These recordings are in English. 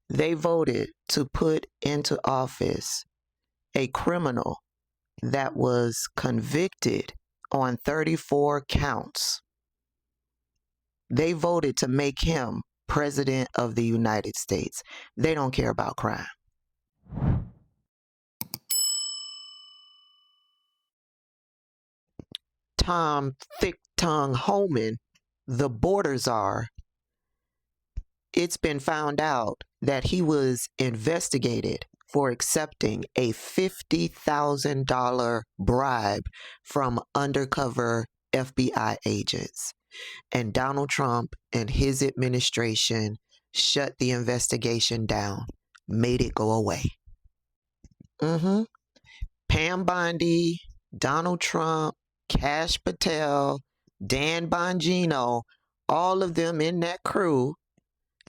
They voted to put into office a criminal that was convicted on 34 counts. They voted to make him president of the United States. They don't care about crime. Tom Thick Tongue Homan, the border czar, it's been found out that he was investigated for accepting a $50,000 bribe from undercover FBI agents. And Donald Trump and his administration shut the investigation down, made it go away. Pam Bondi, Donald Trump, Kash Patel, Dan Bongino, all of them in that crew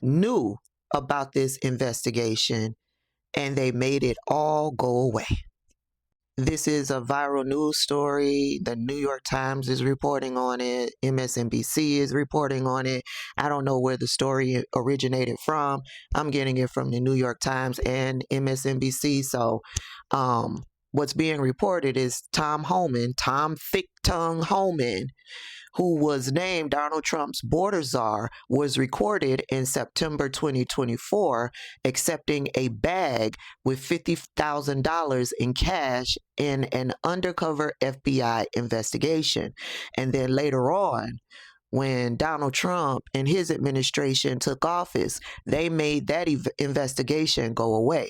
knew about this investigation and they made it all go away. This is a viral news story. The New York Times is reporting on it. MSNBC is reporting on it. I don't know where the story originated from. I'm getting it from the New York Times and MSNBC. So what's being reported is Tom Thick Tongue Homan, who was named Donald Trump's border czar, was recorded in September 2024 accepting a bag with $50,000 in cash in an undercover FBI investigation. And then later on, when Donald Trump and his administration took office, they made that investigation go away.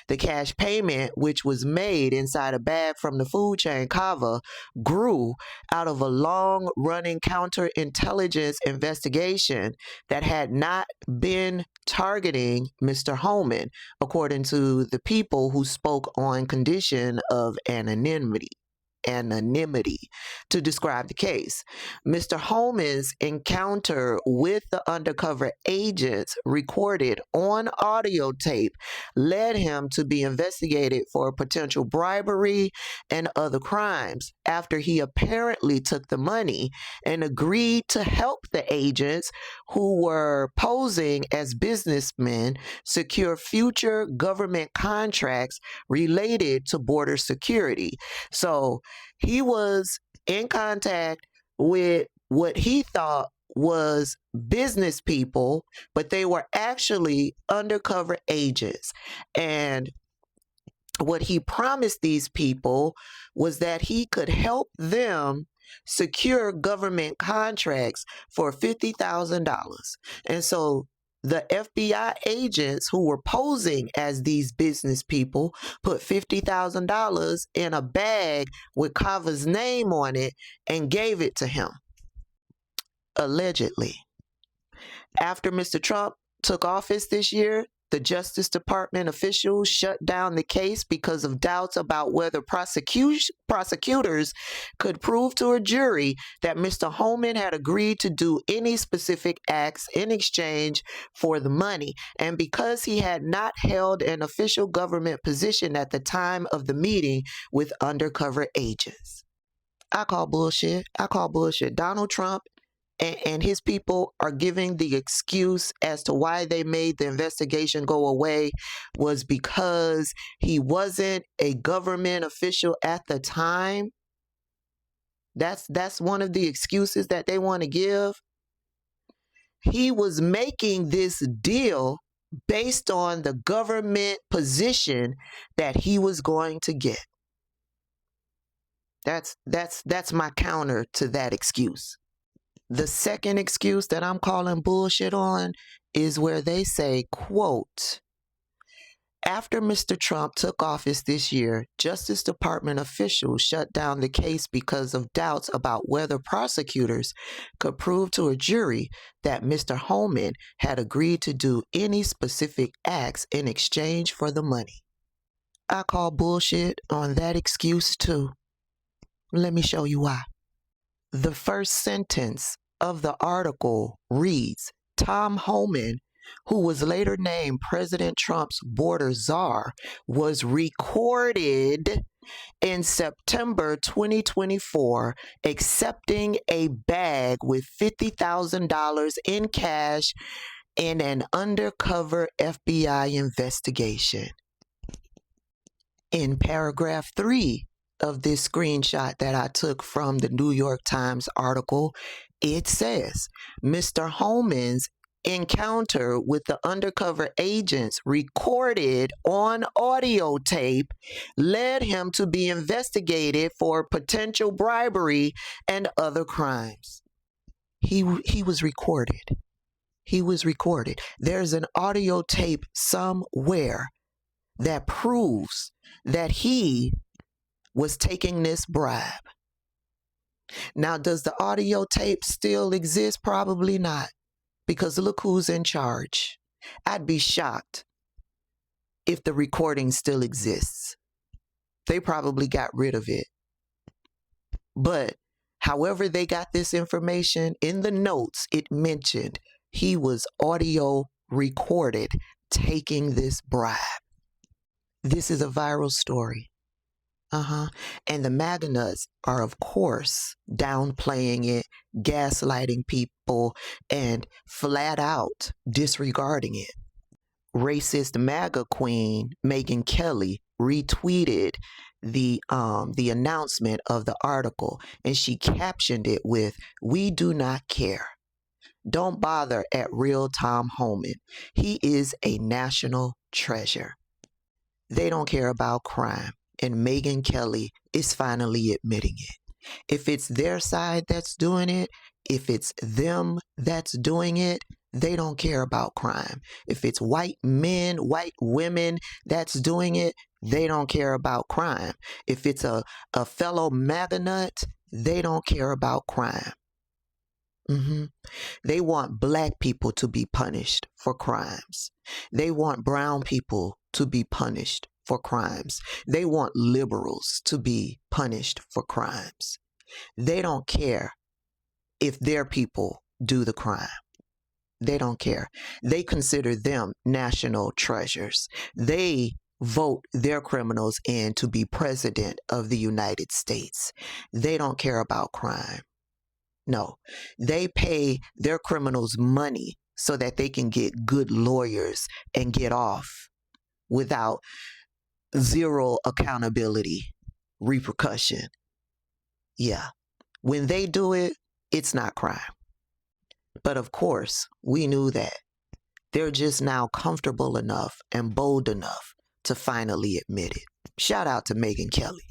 The cash payment, which was made inside a bag from the food chain Kava, grew out of a long-running counterintelligence investigation that had not been targeting Mr. Homan, according to the people who spoke on condition of anonymity to describe the case. Mr. Homan's encounter with the undercover agents recorded on audio tape led him to be investigated for potential bribery and other crimes after he apparently took the money and agreed to help the agents who were posing as businessmen secure future government contracts related to border security. So he was in contact with what he thought was business people, but they were actually undercover agents. And what he promised these people was that he could help them secure government contracts for $50,000. And so the FBI agents who were posing as these business people put $50,000 in a bag with Kava's name on it and gave it to him, allegedly. After Mr. Trump took office this year, the Justice Department officials shut down the case because of doubts about whether prosecutors could prove to a jury that Mr. Homan had agreed to do any specific acts in exchange for the money, and because he had not held an official government position at the time of the meeting with undercover agents. I call bullshit. Donald Trump and his people are giving the excuse as to why they made the investigation go away was because he wasn't a government official at the time. That's one of the excuses that they want to give. He was making this deal based on the government position that he was going to get. That's my counter to that excuse. The second excuse that I'm calling bullshit on is where they say, quote, after Mr. Trump took office this year, Justice Department officials shut down the case because of doubts about whether prosecutors could prove to a jury that Mr. Homan had agreed to do any specific acts in exchange for the money. I call bullshit on that excuse too. Let me show you why. The first sentence of the article reads, Tom Homan, who was later named President Trump's border czar, was recorded in September 2024 accepting a bag with $50,000 in cash in an undercover FBI investigation. In paragraph 3 of this screenshot that I took from the New York Times article, it says Mr. Homan's encounter with the undercover agents recorded on audio tape led him to be investigated for potential bribery and other crimes. He was recorded. He was recorded. There's an audio tape somewhere that proves that he was taking this bribe. Now, does the audio tape still exist? Probably not, because look who's in charge. I'd be shocked if the recording still exists. They probably got rid of it. But however they got this information, in the notes, it mentioned he was audio recorded taking this bribe. This is a viral story. And the MAGA nuts are, of course, downplaying it, gaslighting people, and flat out disregarding it. Racist MAGA queen Megyn Kelly retweeted the announcement of the article, and she captioned it with, "We do not care. Don't bother at real Tom Homan. He is a national treasure." They don't care about crime, and Megyn Kelly is finally admitting it. If it's their side that's doing it, if it's them that's doing it, they don't care about crime. If it's white men, white women that's doing it, they don't care about crime. If it's a fellow MAGA nut, they don't care about crime. They want black people to be punished for crimes. They want brown people to be punished for crimes. They want liberals to be punished for crimes. They don't care if their people do the crime. They don't care. They consider them national treasures. They vote their criminals in to be president of the United States. They don't care about crime. No, they pay their criminals money so that they can get good lawyers and get off without zero accountability, repercussion. Yeah, when they do it, it's not crime. But of course, we knew that. They're just now comfortable enough and bold enough to finally admit it. Shout out to Megyn Kelly.